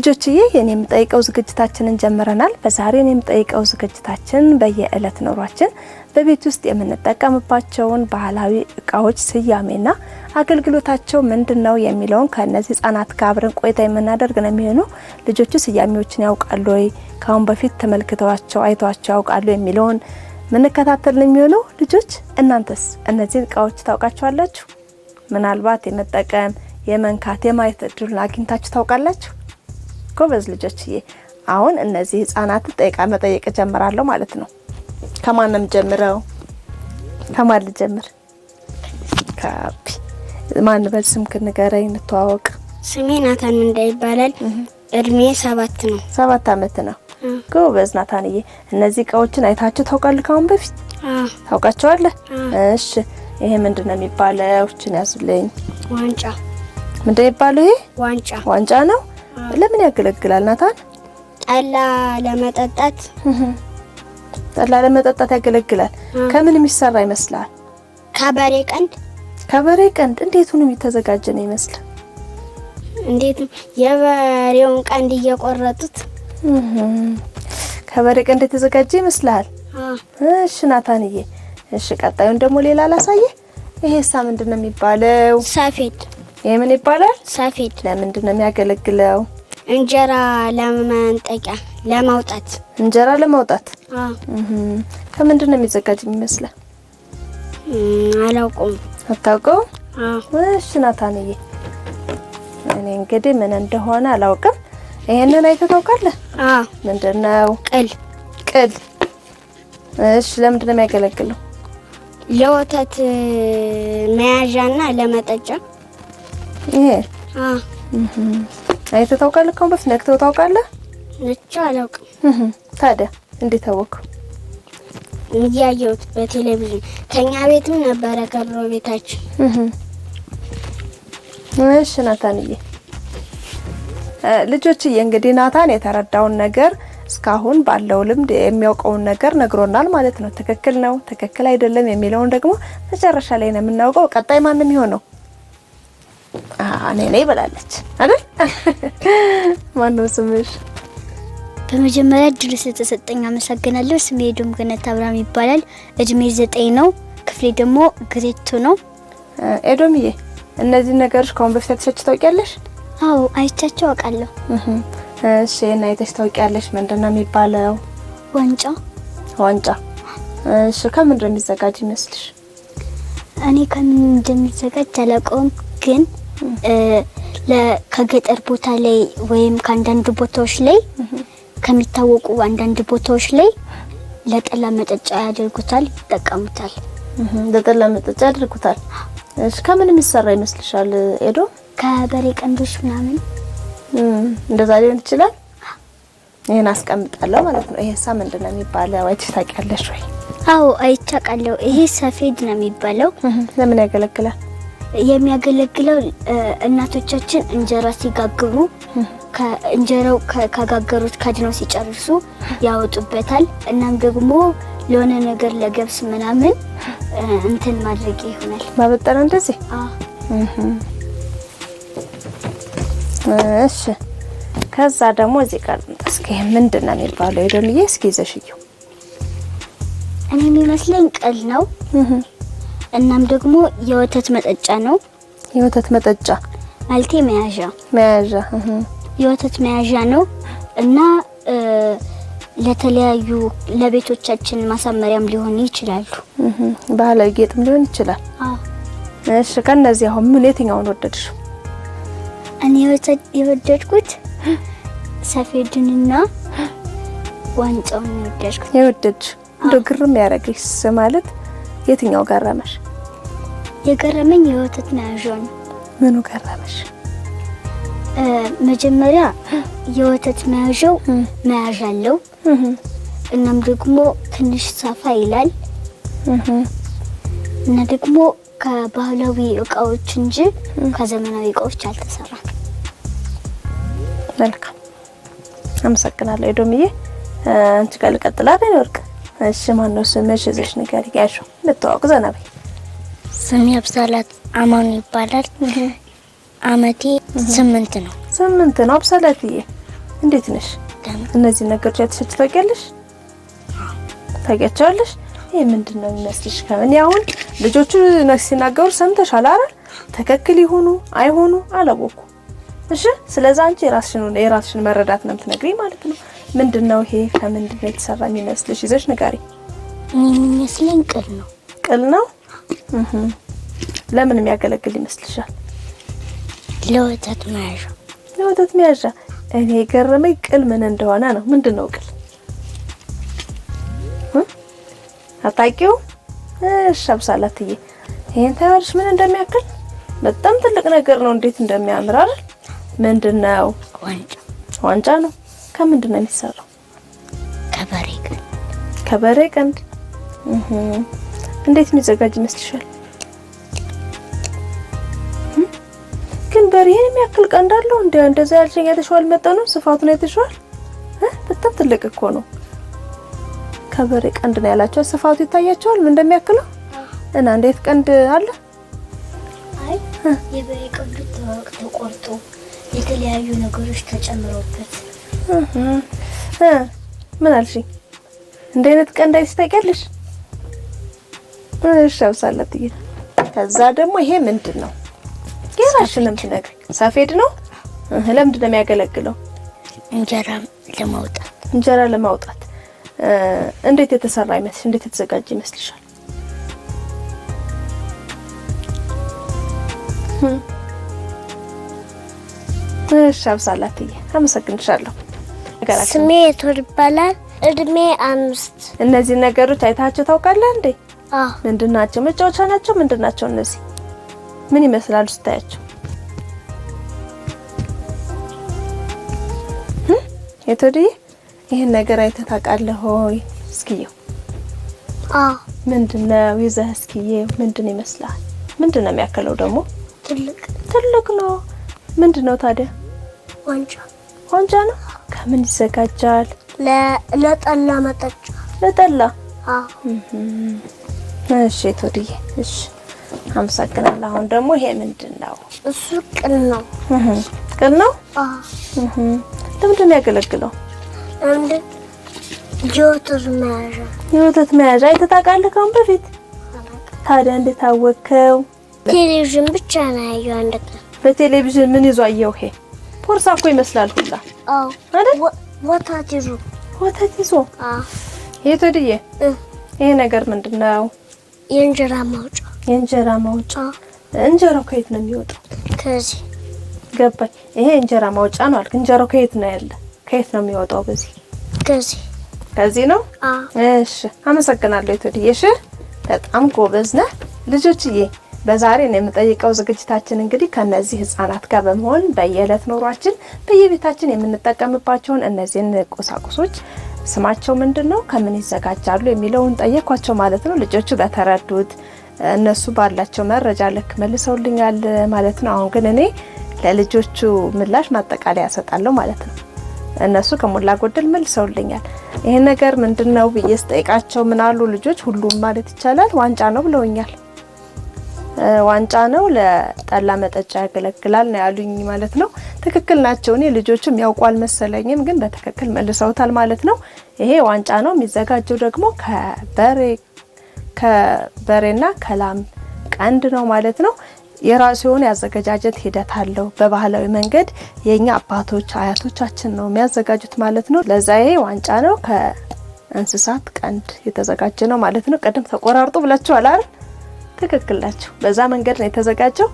ልጆችዬ የኔም ጠይቀው ዝግጅታችንን ጀምረናል። በዛሬው የኔም ጠይቀው ዝግጅታችን በየዕለት ኑሯችን በቤት ውስጥ የምንጠቀምባቸውን ባህላዊ እቃዎች ስያሜና አገልግሎታቸው ምንድነው የሚለውን ከነዚህ ህጻናት ጋር አብረን ቆይታ የምናደርግ ነው የሚሆነው። ልጆቹ ስያሜዎችን ያውቃሉ ወይ፣ ካሁን በፊት ተመልክተዋቸው አይቷቸው ያውቃሉ የሚለውን ምንከታተል ነው የሚሆነው። ልጆች እናንተስ እነዚህ እቃዎች ታውቃቸዋላችሁ? ምናልባት የመጠቀም የመንካት የማየት እድሉን አግኝታችሁ ታውቃላችሁ? ጎበዝ ልጆችዬ። አሁን እነዚህ ህጻናት መጠየቅ ጀምራለሁ ማለት ነው። ከማንም ጀምረው? ከማን ልጀምር? ካፒ ማን በስም ንገረኝ እንተዋወቅ። ስሜ ናታን እንዳይባላል። እድሜ 7 ነው። 7 አመት ነው። ጎበዝ ናታንዬ። እነዚህ እቃዎችን አይታችሁ ታውቃለህ ካሁን በፊት? ታውቃቸዋለህ? እሺ ይሄ ምንድነው የሚባለው? እቺን ያዙልኝ። ዋንጫ። ምንድነው የሚባለው? ይሄ ዋንጫ። ዋንጫ ነው። ለምን ያገለግላል ናታን? ጠላ ለመጠጣት። ጠላ ለመጠጣት ያገለግላል። ከምን የሚሰራ ይመስላል? ከበሬ ቀንድ። ከበሬ ቀንድ። እንዴት ነው የሚተዘጋጀ ነው ይመስላል? እንዴት የበሬውን ቀንድ እየቆረጡት ከበሬ ቀንድ የተዘጋጀ ይመስላል? እሺ ናታንዬ። እሺ ቀጣዩን ደግሞ ሌላ ላሳየ። ይሄሳ ምንድነው የሚባለው? ሰፌድ። ይሄ ምን ይባላል? ሰፌድ። ለምንድነው የሚያገለግለው? እንጀራ ለማንጠቂያ ለማውጣት። እንጀራ ለማውጣት? ከምንድነው የሚዘጋጅ ይመስላል? አላውቀውም። አታውቀው? እሺ ናታንዬ። እኔ እንግዲህ ምን እንደሆነ አላውቅም። ይሄንን አይተህ ታውቃለህ? ምንድነው? ቅል። ቅል። እሺ ለምንድነው የሚያገለግለው? ለወተት መያዣና ለመጠጫ። ይሄ አይተህ ታውቃለህ? ካሁን በፊት ነክተው ታውቃለህ? ነጭ አላውቅም። ታዲያ እንዴት ታወቅው? እያየሁት በቴሌቪዥን። ከኛ ቤትም ነበረ ከብሮ ቤታችን። እሺ ናታንዬ። ልጆችዬ እንግዲህ ናታን የተረዳውን ነገር እስካሁን ባለው ልምድ የሚያውቀውን ነገር ነግሮናል ማለት ነው። ትክክል ነው ትክክል አይደለም የሚለውን ደግሞ መጨረሻ ላይ ነው የምናውቀው። ቀጣይ ማንም ይሆነው እኔ ነኝ ብላለች አይደል? ማነው ስምሽ? በመጀመሪያ እድል ስለተሰጠኝ አመሰግናለሁ። ስሜ ዶም ገነት አብራም ይባላል። እድሜ 9 ነው። ክፍሌ ደግሞ ግሬድ ነው። ኤዶምዬ እነዚህ ነገሮች ካሁን በፊት አይተሽ ታውቂያለሽ? አዎ አይቻቸው አውቃለሁ። እሺ እና አይተሽ ታውቂያለሽ? ምንድነው የሚባለው? ዋንጫ። ዋንጫ። እሺ ከምን እንደሚዘጋጅ ይመስልሽ? እኔ ከምን እንደሚዘጋጅ አላውቀውም፣ ግን ከገጠር ቦታ ላይ ወይም ከአንዳንድ ቦታዎች ላይ ከሚታወቁ አንዳንድ ቦታዎች ላይ ለጠላ መጠጫ ያደርጉታል፣ ይጠቀሙታል። ለጠላ መጠጫ ያደርጉታል። እሺ ከምን የሚሰራ ይመስልሻል ኤዶ? ከበሬ ቀንዶች ምናምን እንደዛ ሊሆን ይችላል። ይሄን አስቀምጣለሁ ማለት ነው። ይሄሳ ምንድነው የሚባለው? አይተሽ ታውቂያለሽ ወይ? አዎ አይቻቃለሁ። ይሄ ሰፌድ ነው የሚባለው። ለምን ያገለግላል? የሚያገለግለው እናቶቻችን እንጀራ ሲጋግሩ ከእንጀራው ከጋገሩት ካድነው ሲጨርሱ ያወጡበታል። እናም ደግሞ ለሆነ ነገር ለገብስ ምናምን እንትን ማድረግ ይሆናል። ማበጠር እንደዚህ። እሺ ከዛ ደግሞ እዚህ ጋር እስኪ ምንድነው የሚባለው? ኤዶምዬ እስኪ ይዘሽው። እኔ የሚመስለኝ ቅል ነው። እናም ደግሞ የወተት መጠጫ ነው። የወተት መጠጫ ማለቴ መያዣ። መያዣ። የወተት መያዣ ነው እና ለተለያዩ ለቤቶቻችን ማሳመሪያም ሊሆን ይችላሉ። ባህላዊ ጌጥም ሊሆን ይችላል። እሺ ከነዚህ አሁን ምን የትኛውን ወደድሽው? እኔ የወደድኩት ሰፌድንና ዋንጫውን የወደድኩት። የወደድሽ እንደው ግርም ያረጋሽ ማለት የትኛው ገረመሽ? የገረመኝ የወተት መያዣ ነው። ምኑ ገረመሽ? መጀመሪያ የወተት መያዣው መያዣ አለው። እናም ደግሞ ትንሽ ሰፋ ይላል። እና ደግሞ ከባህላዊ እቃዎች እንጂ ከዘመናዊ እቃዎች አልተሰራም። መልካም አመሰግናለሁ ኤዶምዬ። አንቺ ጋር ልቀጥል አይደል ወርቅ? እሺ ማነው ስምሽ? እዚህ ንገሪ ያሹ ልትዋወቅ ዘና በይ። ስሜ አብሳላት አማኑ ይባላል። አመቴ 8 ነው። 8 ነው። አብሳላትዬ እንዴት ነሽ? እነዚህ ነገሮች ያተሰጭ ታውቂያለሽ? ታውቂያቸዋለሽ? ይሄ ምንድነው የሚመስልሽ? ከምን ያሁን ልጆቹ ነክስ ሲናገሩ ሰምተሻል አይደል? ትክክል ይሁኑ አይሆኑ አላወኩ። እሺ ስለዚህ አንቺ የራስሽን መረዳት ነው የምትነግሪኝ ማለት ነው። ምንድነው ይሄ? ከምንድነው የተሰራ የሚመስልሽ? ይዘሽ ንገሪ። የሚመስለኝ ቅል ነው። ቅል ነው? ለምን የሚያገለግል ይመስልሻል? ለወተት መያዣ። ለወተት መያዣ። እኔ የገረመኝ ቅል ምን እንደሆነ ነው። ምንድነው ቅል? አታውቂው? እሺ አብሳላትዬ ይሄን ታያለሽ ምን እንደሚያክል? በጣም ትልቅ ነገር ነው። እንዴት እንደሚያምር አይደል? ምንድነው? ዋንጫ። ዋንጫ ነው። ከምንድነው የሚሰራው? ከበሬ ቀንድ። ከበሬ ቀንድ። እንዴት የሚዘጋጅ ይመስልሻል? ግን በሬን የሚያክል ቀንድ አለው እንዴ? እንደዛ ያልሽኝ የተሻለ መጠኑ ስፋቱን የተሻለ በጣም ትልቅ እኮ ነው። ከበሬ ቀንድ ነው ያላችሁ። ስፋቱ ይታያችኋል ምን እንደሚያክለው? እና እንዴት ቀንድ አለ? አይ የበሬ ቀንድ ተቆርጦ የተለያዩ ነገሮች ተጨምሮበት። ምን አልሽኝ? እንደ አይነት ቀንድ አይስተቀልሽ? እሺ አውሳለትዬ። ከዛ ደግሞ ይሄ ምንድነው? የራስሽንም ትነግሪ። ሰፌድ ነው። ለምንድን ነው የሚያገለግለው? እንጀራ ለማውጣት። እንጀራ ለማውጣት። እንዴት የተሰራ ይመስልሽ? እንዴት የተዘጋጀ ይመስልሻል? እሺ አብሳላትዬ አመሰግንሻለሁ። ስሜ ቶር ይባላል። እድሜ 5። እነዚህ ነገሮች አይታቸው ታውቃለህ እንዴ? አዎ። ምንድናቸው? መጫወቻ ናቸው? ምንድናቸው እነዚህ? ምን ይመስላሉ ስታያቸው? የቶዲዬ ይሄን ነገር አይተህ ታውቃለህ ሆይ? እስኪየው። አዎ። ምንድነው? ይዘህ እስኪየው። ምንድን ይመስላል? ምንድነው የሚያክለው ደግሞ? ትልቅ ነው። ምንድነው ታዲያ? ዋንጫ። ዋንጫ ነው። ከምን ይዘጋጃል? ለጠላ መጠጫ። ለጠላ? አዎ። እሺ ቶዲዬ እሺ አመሰግናለሁ። አሁን ደግሞ ይሄ ምንድነው? እሱ ቅል ነው። ቅል ነው? አዎ። ለምንድን ነው ያገለግለው? የወተት መያዣ። የወተት መያዣ አይተህ ታውቃለህ ከአሁን በፊት? ታዲያ እንዴት አወቅከው? ቴሌቪዥን ብቻ ነው ያየው አንድ ቀን። በቴሌቪዥን ምን ይዞ አየው? ይሄ ቦርሳ እኮ ይመስላል ሁላ። አዎ አይደል? ወተት ይዞ። ወተት ይዞ? አዎ። የቶዲዬ ይሄ ነገር ምንድነው? የእንጀራ ማውጫ። የእንጀራ ማውጫ። እንጀራው ከየት ነው የሚወጣው? ከዚህ። ገባኝ። ይሄ እንጀራ ማውጫ ነው አልክ። እንጀራው ከየት ነው ያለ? ከየት ነው የሚወጣው? በዚህ። ከዚህ። ከዚህ ነው? አዎ። እሺ አመሰግናለሁ የቶዲዬ። እሺ በጣም ጎበዝ ነህ። ልጆችዬ በዛሬ ነው የምጠይቀው ዝግጅታችን እንግዲህ ከነዚህ ህፃናት ጋር በመሆን በየዕለት ኑሯችን በየቤታችን የምንጠቀምባቸውን እነዚህን ቁሳቁሶች ስማቸው ምንድነው፣ ከምን ይዘጋጃሉ የሚለውን ጠየኳቸው ማለት ነው። ልጆቹ በተረዱት እነሱ ባላቸው መረጃ ልክ መልሰውልኛል ማለት ነው። አሁን ግን እኔ ለልጆቹ ምላሽ ማጠቃለያ ያሰጣለሁ ማለት ነው። እነሱ ከሞላ ጎደል መልሰውልኛል። ይሄን ነገር ምንድነው ብዬ ስጠይቃቸው ምን አሉ ልጆች? ሁሉም ማለት ይቻላል ዋንጫ ነው ብለውኛል። ዋንጫ ነው፣ ለጠላ መጠጫ ያገለግላል ነው ያሉኝ ማለት ነው። ትክክል ናቸው። እኔ ልጆቹም ያውቁ አልመሰለኝም፣ ግን በትክክል መልሰውታል ማለት ነው። ይሄ ዋንጫ ነው። የሚዘጋጀው ደግሞ ከበሬና ከላም ቀንድ ነው ማለት ነው። የራሱ የሆነ ያዘገጃጀት ሂደት አለው። በባህላዊ መንገድ የኛ አባቶች አያቶቻችን ነው የሚያዘጋጁት ማለት ነው። ለዛ ይሄ ዋንጫ ነው፣ ከእንስሳት ቀንድ የተዘጋጀ ነው ማለት ነው። ቀደም ተቆራርጦ ብላችኋል አይደል? ትክክል ናቸው። በዛ መንገድ ነው የተዘጋጀው።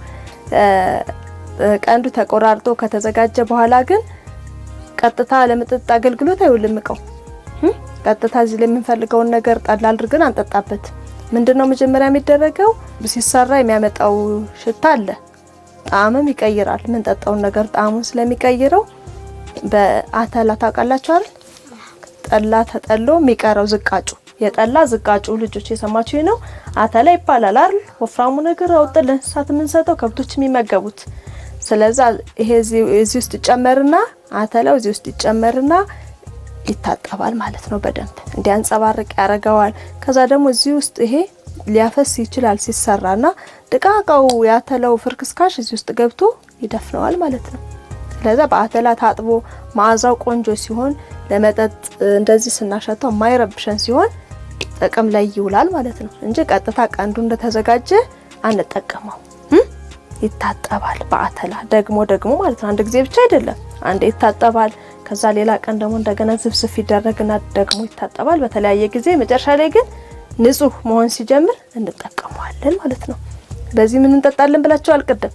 ቀንዱ ተቆራርጦ ከተዘጋጀ በኋላ ግን ቀጥታ ለመጠጥ አገልግሎት አይውልምቀው። ቀጥታ እዚህ ላይ የምንፈልገውን ነገር ጠላ አድርገን አንጠጣበት። ምንድነው መጀመሪያ የሚደረገው? ሲሰራ የሚያመጣው ሽታ አለ፣ ጣዕምም ይቀይራል። ምን ጠጣውን ነገር ጣዕሙን ስለሚቀይረው በአተላ ታውቃላችሁ አይደል? ጠላ ተጠሎ የሚቀረው ዝቃጩ፣ የጠላ ዝቃጩ ልጆች የሰማችሁ ነው። አተላ ይባላል አይደል? ወፍራሙ ነገር አውጥተን ለእንስሳት የምንሰጠው ከብቶች የሚመገቡት። ስለዚህ ይሄ እዚህ ውስጥ ይጨመርና አተላው እዚህ ውስጥ ይጨመርና ይታጠባል ማለት ነው። በደንብ እንዲያንጸባርቅ ያደርገዋል። ከዛ ደግሞ እዚህ ውስጥ ይሄ ሊያፈስ ይችላል ሲሰራና ደቃቃው ያተላው ፍርክስካሽ እዚህ ውስጥ ገብቶ ይደፍነዋል ማለት ነው። ስለዚህ በአተላ ታጥቦ መዓዛው ቆንጆ ሲሆን ለመጠጥ እንደዚህ ስናሸተው የማይረብሸን ሲሆን ጥቅም ላይ ይውላል ማለት ነው እንጂ ቀጥታ ቀንዱ እንደተዘጋጀ አንጠቀመው። ይታጠባል በአተላ ደግሞ ማለት ነው። አንድ ጊዜ ብቻ አይደለም፣ አንዴ ይታጠባል። ከዛ ሌላ ቀን ደግሞ እንደገና ዝብስፍ ይደረግና ደግሞ ይታጠባል በተለያየ ጊዜ። መጨረሻ ላይ ግን ንጹህ መሆን ሲጀምር እንጠቀመዋለን ማለት ነው። በዚህ ምን እንጠጣለን ብላችሁ አልቀደም?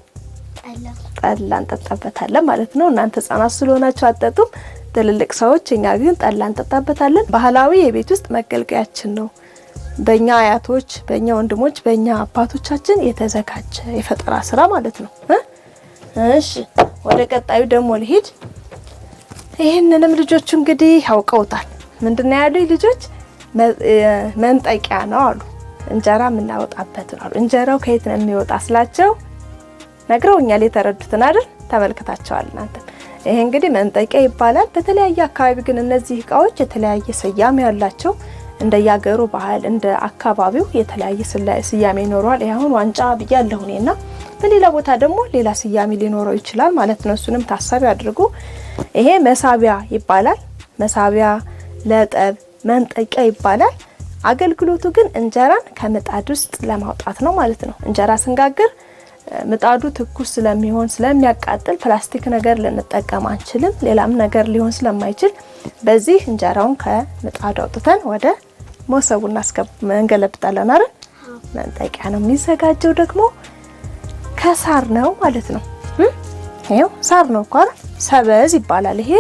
ጠላ እንጠጣበታለን ማለት ነው። እናንተ ህጻናት ስለሆናችሁ አጠጡም፣ ትልልቅ ሰዎች እኛ ግን ጠላ እንጠጣበታለን። ባህላዊ የቤት ውስጥ መገልገያችን ነው። በእኛ አያቶች፣ በእኛ ወንድሞች፣ በእኛ አባቶቻችን የተዘጋጀ የፈጠራ ስራ ማለት ነው። እሺ ወደ ቀጣዩ ደግሞ ልሂድ። ይሄንንም ልጆቹ እንግዲህ ያውቀውታል። ምንድነው ያሉኝ ልጆች? መንጠቂያ ነው አሉ። እንጀራ የምናወጣበት ነው አሉ። እንጀራው ከየት ነው የሚወጣ ስላቸው ነግረውኛል። የተረዱትን አይደል? ተመልክታቸዋል እናንተ። ይሄ እንግዲህ መንጠቂያ ይባላል። በተለያየ አካባቢ ግን እነዚህ እቃዎች የተለያየ ስያሜ ያላቸው እንደያገሩ ባህል እንደ አካባቢው የተለያየ ስያሜ ይኖረዋል። ይሄ አሁን ዋንጫ ብያለሁ እኔና በሌላ ቦታ ደግሞ ሌላ ስያሜ ሊኖረው ይችላል ማለት ነው። እሱንም ታሳቢ አድርጉ። ይሄ መሳቢያ ይባላል። መሳቢያ፣ ለጠብ፣ መንጠቂያ ይባላል። አገልግሎቱ ግን እንጀራን ከምጣድ ውስጥ ለማውጣት ነው ማለት ነው። እንጀራ ስንጋግር ምጣዱ ትኩስ ስለሚሆን ስለሚያቃጥል ፕላስቲክ ነገር ልንጠቀም አንችልም። ሌላም ነገር ሊሆን ስለማይችል በዚህ እንጀራውን ከምጣዱ አውጥተን ወደ ሞሰቡ እንገለብጣለን አይደል? መንጠቂያ ነው። የሚዘጋጀው ደግሞ ከሳር ነው ማለት ነው። ይሄው ሳር ነው እኮ አይደል? ሰበዝ ይባላል። ይሄ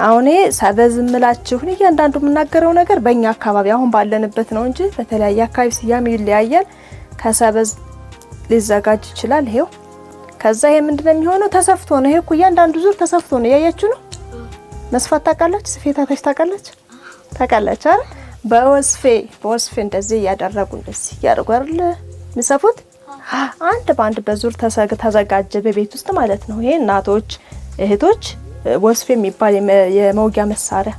አሁን ሰበዝ ምላችሁ እያንዳንዱ የምናገረው ነገር በእኛ አካባቢ አሁን ባለንበት ነው እንጂ በተለያየ አካባቢ ስያሜ ይለያያል። ከሰበዝ ሊዘጋጅ ይችላል። ይሄው ከዛ ይሄ ምንድነው የሚሆነው? ተሰፍቶ ነው። ይሄ እኮ እያንዳንዱ ዙር ተሰፍቶ ነው። ያያችሁ ነው። መስፋት ታውቃላችሁ? ስፌታታች ታውቃላችሁ አይደል? በወስፌ እንደዚህ ያደረጉ እንደዚህ ያደርጉ አይደል የሚሰፉት? አንድ ባንድ በዙር ተዘጋጀ በቤት ውስጥ ማለት ነው። ይሄ እናቶች እህቶች ወስፌ የሚባል የመውጊያ መሳሪያ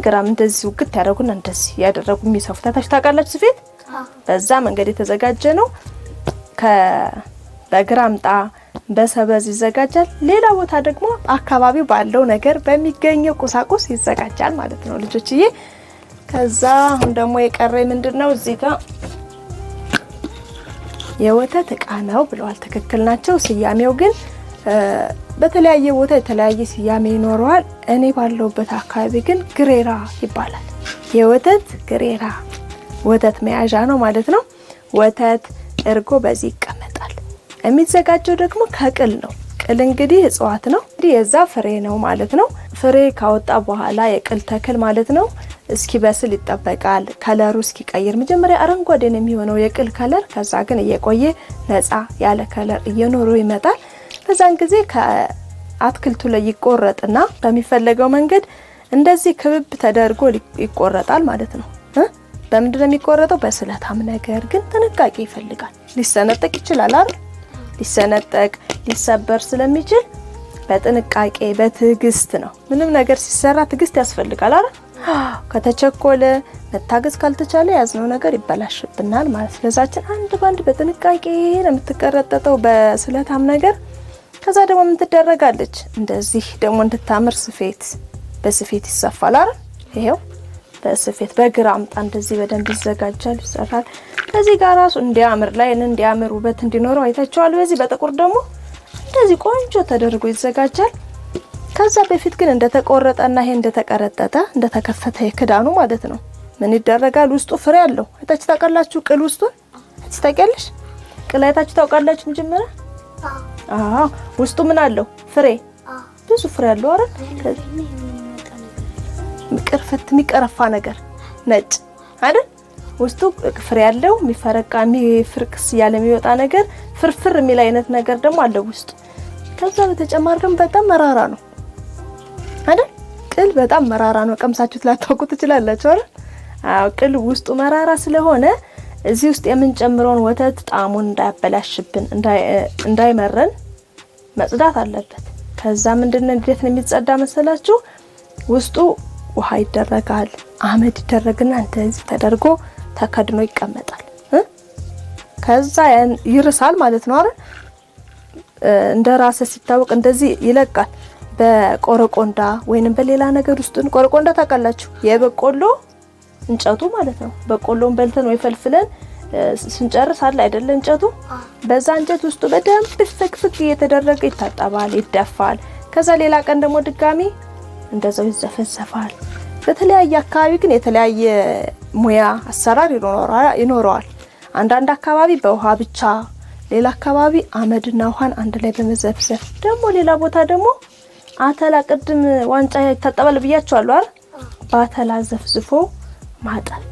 ግራም እንደዚህ ውግት ያደርጉና እንደዚህ ያደረጉ የሚሰፉት ታውቃላችሁ? ስፌት በዛ መንገድ የተዘጋጀ ነው። በግራምጣ በሰበዝ ይዘጋጃል። ሌላ ቦታ ደግሞ አካባቢው ባለው ነገር በሚገኘው ቁሳቁስ ይዘጋጃል ማለት ነው ልጆችዬ። ከዛ አሁን ደግሞ የቀረኝ ምንድነው? እዚህ ጋር የወተት እቃ ነው ብለዋል። ትክክል ናቸው። ስያሜው ግን በተለያየ ቦታ የተለያየ ስያሜ ይኖረዋል። እኔ ባለውበት አካባቢ ግን ግሬራ ይባላል። የወተት ግሬራ ወተት መያዣ ነው ማለት ነው። ወተት እርጎ በዚህ ይቀመጣል። የሚዘጋጀው ደግሞ ከቅል ነው። ቅል እንግዲህ እጽዋት ነው። እንግዲህ የዛ ፍሬ ነው ማለት ነው። ፍሬ ካወጣ በኋላ የቅል ተክል ማለት ነው እስኪ በስል ይጠበቃል። ከለሩ እስኪ ቀይር። መጀመሪያ አረንጓዴ ነው የሚሆነው የቅል ከለር። ከዛ ግን እየቆየ ነፃ ያለ ከለር እየኖረው ይመጣል። በዛን ጊዜ ከአትክልቱ ላይ ይቆረጥና በሚፈለገው መንገድ እንደዚህ ክብብ ተደርጎ ይቆረጣል ማለት ነው። በምንድን ነው የሚቆረጠው? በስለታም ነገር ግን ጥንቃቄ ይፈልጋል። ሊሰነጠቅ ይችላል አይደል? ሊሰነጠቅ ሊሰበር ስለሚችል በጥንቃቄ በትዕግስት ነው። ምንም ነገር ሲሰራ ትዕግስት ያስፈልጋል አይደል? ከተቸኮለ መታገዝ ካልተቻለ ያዝነው ነገር ይበላሽብናል ማለት። ስለዛችን አንድ ባንድ በጥንቃቄ ነው የምትቀረጠጠው በስለታም ነገር። ከዛ ደግሞ ምን ትደረጋለች? እንደዚህ ደግሞ እንድታምር በስፌት ይሰፋል አይደል? ይሄው በስፌት በግራምጣ እንደዚህ በደንብ ይዘጋጃል፣ ይሰራል። ከዚህ ጋር ራሱ እንዲያምር ውበት እንዲኖረው አይታችኋል። በዚህ በጥቁር ደግሞ እንደዚህ ቆንጆ ተደርጎ ይዘጋጃል። ከዛ በፊት ግን እንደተቆረጠና ይሄ እንደተቀረጠጠ እንደተከፈተ የክዳኑ ማለት ነው ምን ይደረጋል? ውስጡ ፍሬ አለው። አይታችሁ ታውቃላችሁ? ቅል ውስጡን ታውቂያለሽ? ቅል አይታችሁ ታውቃላችሁ? መጀመሪያ ውስጡ ምን አለው? ፍሬ ብዙ ፍሬ አለው አይደል? የሚቀረፋ ነገር ነጭ አይደል? ውስጡ ፍሬ ያለው የሚፈረቃ የሚፍርክስ ያለ የሚወጣ ነገር ፍርፍር የሚል አይነት ነገር ደግሞ አለው ውስጡ። ከዛ በተጨማሪ ደግሞ በጣም መራራ ነው አይደል? ቅል በጣም መራራ ነው። ቀምሳችሁት ላታውቁ ትችላላችሁ አይደል? ቅል ውስጡ መራራ ስለሆነ እዚህ ውስጥ የምንጨምረውን ወተት ጣዕሙን እንዳያበላሽብን እንዳይመረን መጽዳት አለበት። ከዛ ምንድነው እንዴት ነው የሚጸዳ መሰላችሁ? ውስጡ ውሃ ይደረጋል፣ አመድ ይደረግና እንደዚህ ተደርጎ ተከድኖ ይቀመጣል። ከዛ ይርሳል ማለት ነው አይደል? እንደራሰ ሲታወቅ እንደዚህ ይለቃል። በቆረቆንዳ ወይንም በሌላ ነገር ውስጥ ቆረቆንዳ ታውቃላችሁ? የበቆሎ እንጨቱ ማለት ነው። በቆሎን በልተን ወይ ፈልፍለን ስንጨርስ አለ አይደለ እንጨቱ፣ በዛ እንጨት ውስጥ በደንብ ፍቅፍቅ እየተደረገ ይታጠባል፣ ይደፋል። ከዛ ሌላ ቀን ደግሞ ድጋሚ እንደዛው ይዘፈዘፋል። በተለያየ አካባቢ ግን የተለያየ ሙያ አሰራር ይኖረዋል። አንዳንድ አካባቢ በውሃ ብቻ፣ ሌላ አካባቢ አመድና ውሃን አንድ ላይ በመዘፍዘፍ፣ ደግሞ ሌላ ቦታ ደግሞ አተላ ቅድም ዋንጫ ይታጠባል ብያችኋለሁ አይደል? በአተላ ዘፍዝፎ ማጠብ።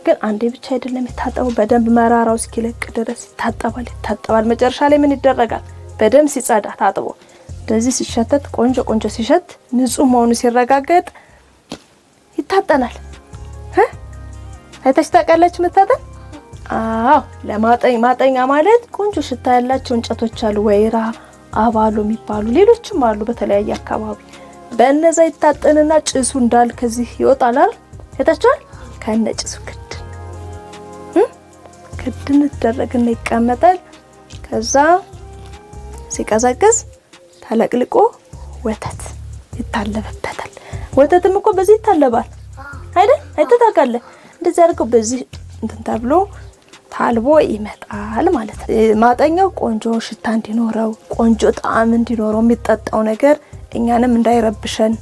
ግን አንዴ ብቻ አይደለም የታጠበው፣ በደንብ መራራው እስኪለቅ ድረስ ይታጠባል። መጨረሻ ላይ ምን ይደረጋል? በደንብ ሲጸዳ ታጥቦ እንደዚህ ሲሸተት ቆንጆ ሲሸት ንጹህ መሆኑ ሲረጋገጥ ይታጠናል። አይታችሁ ታውቃላችሁ መታጠን? አዎ፣ ማጠኛ ማለት ቆንጆ ሽታ ያላቸው እንጨቶች አሉ፣ ወይራ፣ አባሎ የሚባሉ ሌሎችም አሉ በተለያየ አካባቢ። በእነዛ ይታጠንና ጭሱ እንዳል ከዚህ ይወጣል አይደል? አይታችኋል? ከነ ጭሱ ክድን ይደረግና ይቀመጣል። ከዛ ሲቀዘቅዝ ተለቅልቆ ወተት ይታለበበታል። ወተትም እኮ በዚህ ይታለባል አይደል? አይተታውቃለህ? እንደዚህ አድርገው በዚህ እንትን ተብሎ ታልቦ ይመጣል ማለት ነው። ማጠኛው ቆንጆ ሽታ እንዲኖረው፣ ቆንጆ ጣዕም እንዲኖረው፣ የሚጠጣው ነገር እኛንም እንዳይረብሸን፣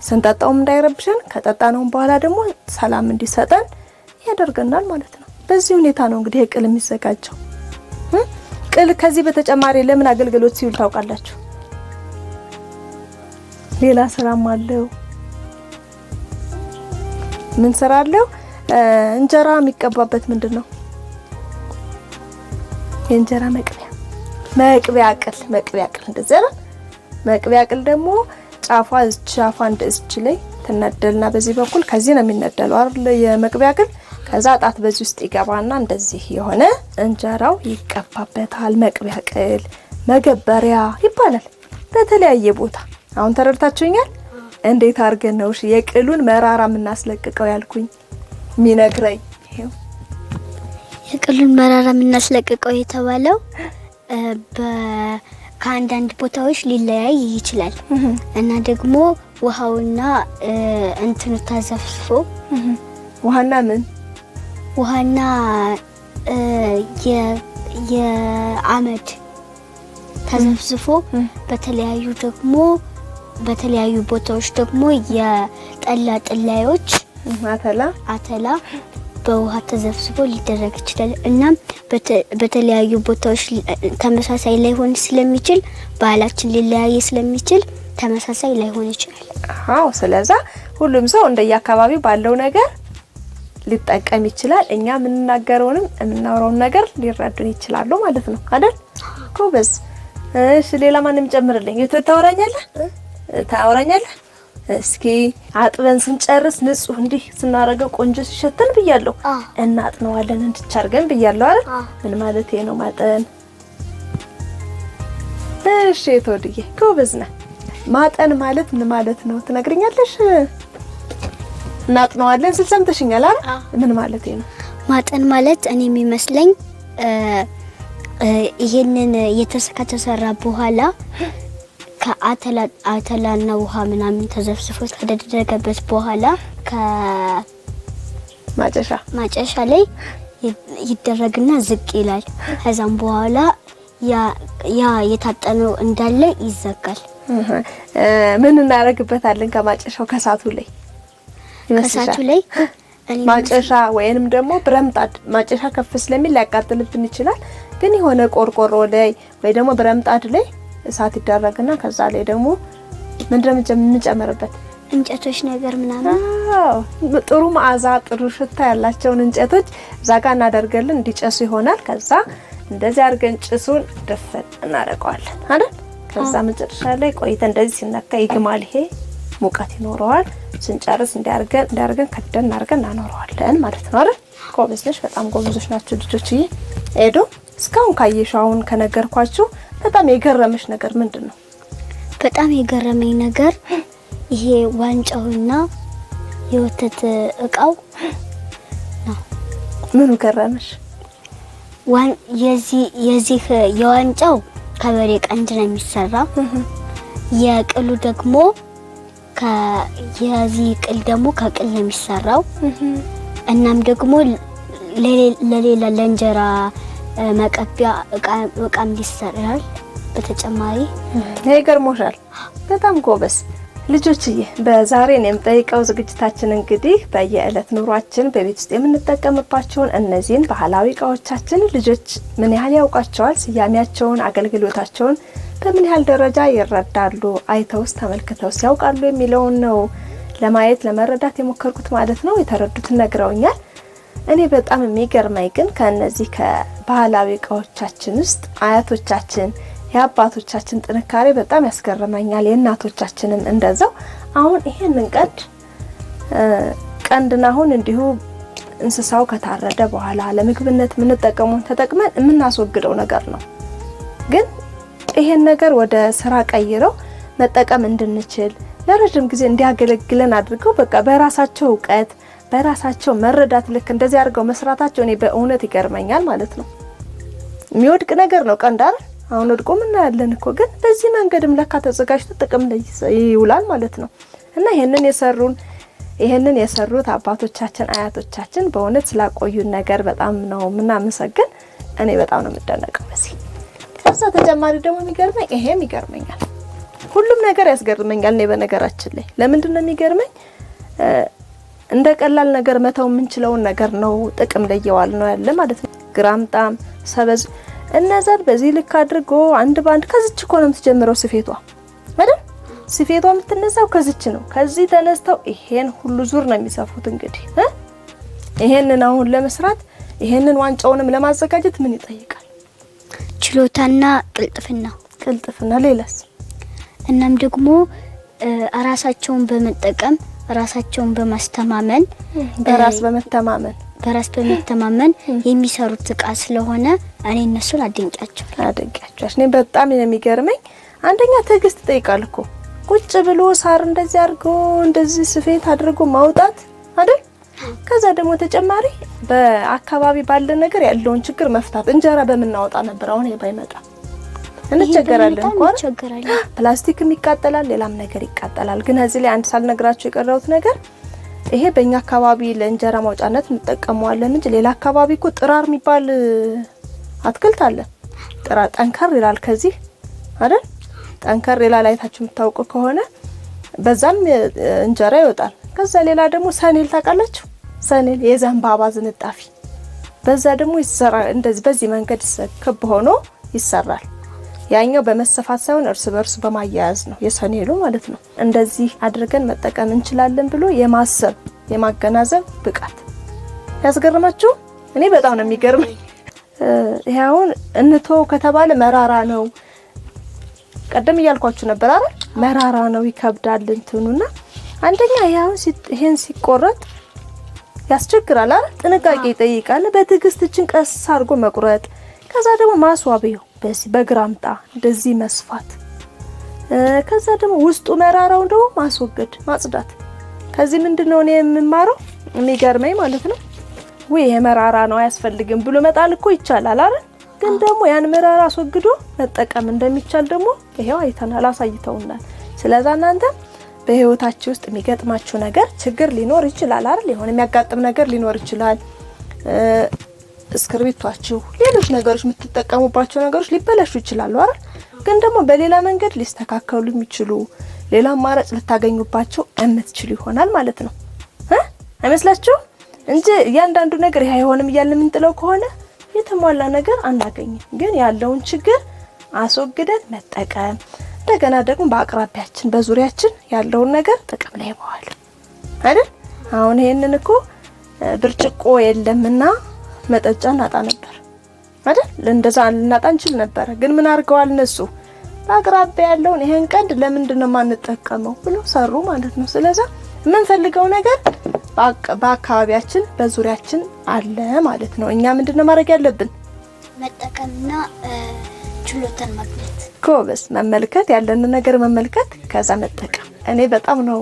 ስንጠጣውም እንዳይረብሸን፣ ከጠጣነው በኋላ ደግሞ ሰላም እንዲሰጠን ያደርገናል ማለት ነው። በዚህ ሁኔታ ነው እንግዲህ ቅል የሚዘጋጀው። ቅል ከዚህ በተጨማሪ ለምን አገልግሎት ሲውል ታውቃላችሁ? ሌላ ስራም አለው። ምን ስራ አለው? እንጀራ የሚቀባበት ምንድነው? የእንጀራ መቅቢያ ቅል እንደዚህ አይደል? መቅቢያ ቅል ደግሞ ጫፏ እንደዚህ ላይ ትነደልና በዚህ በኩል ከዚህ ነው የሚነደለው አይደል? የመቅቢያ ቅል ከዛ ጣት በዚህ ውስጥ ይገባና እንደዚህ የሆነ እንጀራው ይቀባበታል። መቅቢያ ቅል መገበሪያ ይባላል በተለያየ ቦታ። አሁን ተረድታችሁኛል? እንዴት አድርገን ነው የቅሉን መራራ የምናስለቅቀው ያልኩኝ? ሚነግረኝ ይሄው የቅሉን መራራ የምናስለቅቀው የተባለው ከአንዳንድ ቦታዎች ሊለያይ ይችላል እና ደግሞ ውሃውና እንትኑ ተዘፍዝፎ ውሃና የአመድ ተዘፍዝፎ በተለያዩ ቦታዎች ደግሞ የጠላ ጥላዮች አተላ በውሃ ተዘፍዝፎ ሊደረግ ይችላል። እናም በተለያዩ ቦታዎች ተመሳሳይ ላይሆን ስለሚችል ባህላችን ሊለያይ ስለሚችል ተመሳሳይ ላይሆን ይችላል። አዎ፣ ስለዛ ሁሉም ሰው እንደየአካባቢው ባለው ነገር ሊጠቀም ይችላል። እኛ የምንናገረውንም የምናወራውን ነገር ሊረዱን ይችላሉ ማለት ነው አይደል? ጎበዝ። እሺ፣ ሌላ ማንም ጨምርልኝ። ታወራኛለህ? እስኪ አጥበን ስንጨርስ ንጹህ እንዲህ ስናረገው ቆንጆ ሲሸተን ብያለሁ። እናጥነዋለን እንድቻርገን ብያለሁ አይደል? ምን ማለት ነው ማጠን? እሺ ተወድዬ ጎበዝ ነህ። ማጠን ማለት ምን ማለት ነው ትነግሪኛለሽ? እናጥነዋለን ስል ሰምተሽኛል አይደል? ምን ማለት ነው ማጠን ማለት? እኔ የሚመስለኝ ይሄንን ከተሰራ በኋላ ከአተላና ውሃ ምናምን ተዘፍዝፎ ከተደረገበት በኋላ ማጨሻ ላይ ይደረግና ዝቅ ይላል። ከዛም በኋላ ያ የታጠነው እንዳለ ይዘጋል። ምን እናደርግበታለን? ከማጨሻው ከሳቱ ላይ ማጨሻ ወይንም ደግሞ ብረምጣድ። ማጨሻ ከፍ ስለሚል ሊያቃጥልብን ይችላል። ግን የሆነ ቆርቆሮ ላይ ወይ ደግሞ ብረምጣድ ላይ እሳት ይደረግና ከዛ ላይ ደግሞ ምንድነው የምንጨምርበት? እንጨቶች ነገር ምናምን። አዎ፣ ጥሩ መዓዛ ጥሩ ሽታ ያላቸውን እንጨቶች ዛጋ እናደርጋለን፣ እንዲጨሱ ይሆናል። ከዛ እንደዚህ አድርገን ጭሱን ደፈን እናደርገዋለን አይደል? ከዛ መጨረሻ ላይ ቆይተን እንደዚህ ሲነካ ይግማል። ይሄ ሙቀት ይኖረዋል። ስንጨርስ እንዲያርገን ከደን እናርገን እናኖረዋለን ማለት ነው አይደል? ጎበዝ ነሽ። በጣም ጎበዞች ናቸው ልጆችዬ። ኤዶ እስካሁን ካየሻውን ከነገርኳችሁ በጣም የገረመሽ ነገር ምንድነው? በጣም የገረመኝ ነገር ይሄ ዋንጫውና የወተት እቃው ነው። ምኑ ገረመሽ? የዋንጫው ከበሬ ቀንድ ነው የሚሰራው። የቅሉ ደግሞ የዚህ ቅል ደግሞ ከቅል ነው የሚሰራው። እናም ደግሞ ለሌላ ለእንጀራ መቀቢያ እቃም ይሰራል። በተጨማሪ ይገርሞሻል። በጣም ጎበስ ልጆችዬ። በዛሬ እኔም ጠይቀው ዝግጅታችን እንግዲህ በየዕለት ኑሯችን በቤት ውስጥ የምንጠቀምባቸውን እነዚህን ባህላዊ እቃዎቻችን ልጆች ምን ያህል ያውቃቸዋል፣ ስያሜያቸውን፣ አገልግሎታቸውን በምን ያህል ደረጃ ይረዳሉ፣ አይተውስ ተመልክተውስ ያውቃሉ የሚለውን ነው ለማየት ለመረዳት የሞከርኩት ማለት ነው። የተረዱትን ነግረውኛል። እኔ በጣም የሚገርመኝ ግን ከነዚህ ከባህላዊ እቃዎቻችን ውስጥ አያቶቻችን የአባቶቻችን ጥንካሬ በጣም ያስገርመኛል። የእናቶቻችንም እንደዛው። አሁን ይሄንን ቀንድና አሁን እንዲሁ እንስሳው ከታረደ በኋላ ለምግብነት የምንጠቀመውን ተጠቅመን የምናስወግደው ነገር ነው። ግን ይሄን ነገር ወደ ስራ ቀይረው መጠቀም እንድንችል ለረጅም ጊዜ እንዲያገለግለን አድርገው በቃ በራሳቸው እውቀት በራሳቸው መረዳት ልክ እንደዚህ አድርገው መስራታቸው እኔ በእውነት ይገርመኛል ማለት ነው። የሚወድቅ ነገር ነው ቀንድ አይደል? አሁን ወድቆ ምን ያለን እኮ ግን በዚህ መንገድም ለካ ተዘጋጅቶ ጥቅም ላይ ይውላል ማለት ነው። እና ይሄንን የሰሩት አባቶቻችን አያቶቻችን በእውነት ስላቆዩን ነገር በጣም ነው ምናመሰግን። እኔ በጣም ነው የምደነቀው በዚህ። ከዛ ተጨማሪ ደግሞ የሚገርመኝ ይሄም ይገርመኛል። ሁሉም ነገር ያስገርመኛል። እኔ በነገራችን ላይ ለምንድን ነው የሚገርመኝ? እንደ ቀላል ነገር መተው የምንችለውን ነገር ነው ጥቅም ላይ እየዋል ነው ያለ ማለት ነው። ግራምጣም ሰበዝ እነዛን በዚህ ልክ አድርጎ አንድ ባንድ ከዚች እኮ ነው የምትጀምረው ስፌቷ አይደል? ስፌቷ የምትነሳው ከዚች ነው። ከዚህ ተነስተው ይሄን ሁሉ ዙር ነው የሚሰፉት። እንግዲህ ይሄንን አሁን ለመስራት ይሄንን ዋንጫውንም ለማዘጋጀት ምን ይጠይቃል? ችሎታና ቅልጥፍና። ሌላስ? እናም ደግሞ ራሳቸውን በመጠቀም ራሳቸውን በማስተማመን በራስ በመተማመን የሚሰሩት እቃ ስለሆነ እኔ እነሱን አድንቂያቸው። እኔ በጣም የሚገርመኝ አንደኛ ትዕግስት ይጠይቃል እኮ ቁጭ ብሎ ሳር እንደዚህ አድርጎ እንደዚህ ስፌት አድርጎ ማውጣት አይደል? ከዛ ደግሞ ተጨማሪ በአካባቢ ባለ ነገር ያለውን ችግር መፍታት። እንጀራ በመናወጣ ነበር፣ አሁን ባይመጣ እንቸገራለን እንኳን ፕላስቲክም ይቃጠላል፣ ሌላም ነገር ይቃጠላል። ግን እዚህ ላይ አንድ ሳልነግራችሁ የቀረውት ነገር ይሄ በእኛ አካባቢ ለእንጀራ ማውጫነት እንጠቀመዋለን እንጂ ሌላ አካባቢ እኮ ጥራር የሚባል አትክልት አለ። ጥራር ጠንከር ይላል ከዚህ አይደል? ጠንከር ይላል አይታችሁ የምታውቁ ከሆነ በዛም እንጀራ ይወጣል። ከዛ ሌላ ደግሞ ሰኔል ታውቃላችሁ? ሰኔል የዘንባባ ዝንጣፊ በዛ ደግሞ ይሰራል። እንደዚህ በዚህ መንገድ ክብ ሆኖ ይሰራል። ያኛው በመሰፋት ሳይሆን እርስ በርስ በማያያዝ ነው የሰኔሉ ማለት ነው። እንደዚህ አድርገን መጠቀም እንችላለን ብሎ የማሰብ የማገናዘብ ብቃት ያስገርማችሁ። እኔ በጣም ነው የሚገርመኝ። ይሄ አሁን እንተው ከተባለ መራራ ነው። ቀደም እያልኳችሁ ነበር አይደል? መራራ ነው፣ ይከብዳል እንትኑና አንደኛ ይሄን ሲቆረጥ ያስቸግራል አይደል? ጥንቃቄ ይጠይቃል። በትዕግስት እችን ቀስ አድርጎ መቁረጥ። ከዛ ደግሞ ማስዋቢያው በዚህ በግራምጣ እንደዚህ መስፋት። ከዛ ደግሞ ውስጡ መራራው ደግሞ ማስወገድ ማጽዳት። ከዚህ ምንድነው እኔ የምማረው የሚገርመኝ ማለት ነው ወይ የመራራ ነው አያስፈልግም ብሎ መጣል እኮ ይቻላል አይደል? ግን ደግሞ ያን መራራ አስወግዶ መጠቀም እንደሚቻል ደግሞ ይሄው አይተናል፣ አሳይተውናል። ስለዚህ እናንተ በህይወታችሁ ውስጥ የሚገጥማችሁ ነገር ችግር ሊኖር ይችላል አይደል? የሆነ የሚያጋጥም ነገር ሊኖር ይችላል። እስክርቢቷችሁ ሌሎች ነገሮች የምትጠቀሙባቸው ነገሮች ሊበላሹ ይችላሉ አይደል? ግን ደግሞ በሌላ መንገድ ሊስተካከሉ የሚችሉ ሌላ አማራጭ ልታገኙባቸው የምትችሉ ይሆናል ማለት ነው አይመስላችሁ? እንጂ እያንዳንዱ ነገር ይሄ አይሆንም እያልን የምንጥለው ከሆነ የተሟላ ነገር አናገኝም። ግን ያለውን ችግር አስወግደን መጠቀም፣ እንደገና ደግሞ በአቅራቢያችን በዙሪያችን ያለውን ነገር ጥቅም ላይ ማዋል አይደል? አሁን ይሄንን እኮ ብርጭቆ የለምና መጠጫ እናጣ ነበር አይደል? እንደዛ ልናጣ እንችል ነበር። ግን ምን አድርገዋል እነሱ? በአቅራቢያ ያለውን ይሄን ቀንድ ለምንድነው ማንጠቀመው ብሎ ሰሩ ማለት ነው። ስለዚህ የምንፈልገው ነገር በአካባቢያችን በዙሪያችን አለ ማለት ነው። እኛ ምንድነው ማድረግ ያለብን? መጠቀምና ችሎታን ማግኘት፣ ኮበስ መመልከት፣ ያለን ነገር መመልከት፣ ከዛ መጠቀም። እኔ በጣም ነው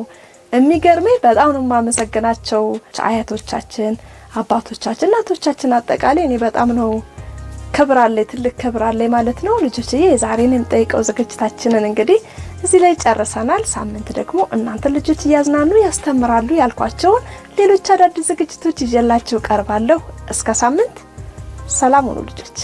የሚገርመኝ። በጣም ነው ማመሰግናቸው አያቶቻችን፣ አባቶቻችን፣ እናቶቻችን አጠቃላይ እኔ በጣም ነው ክብር አለኝ፣ ትልቅ ክብር አለኝ ማለት ነው። ልጆችዬ የዛሬን የምጠይቀው ዝግጅታችንን እንግዲህ እዚህ ላይ ጨርሰናል። ሳምንት ደግሞ እናንተ ልጆች እያዝናኑ ያስተምራሉ ያልኳቸውን ሌሎች አዳዲስ ዝግጅቶች ይዤላችሁ ቀርባለሁ። እስከ ሳምንት ሰላም ሁኑ ልጆች።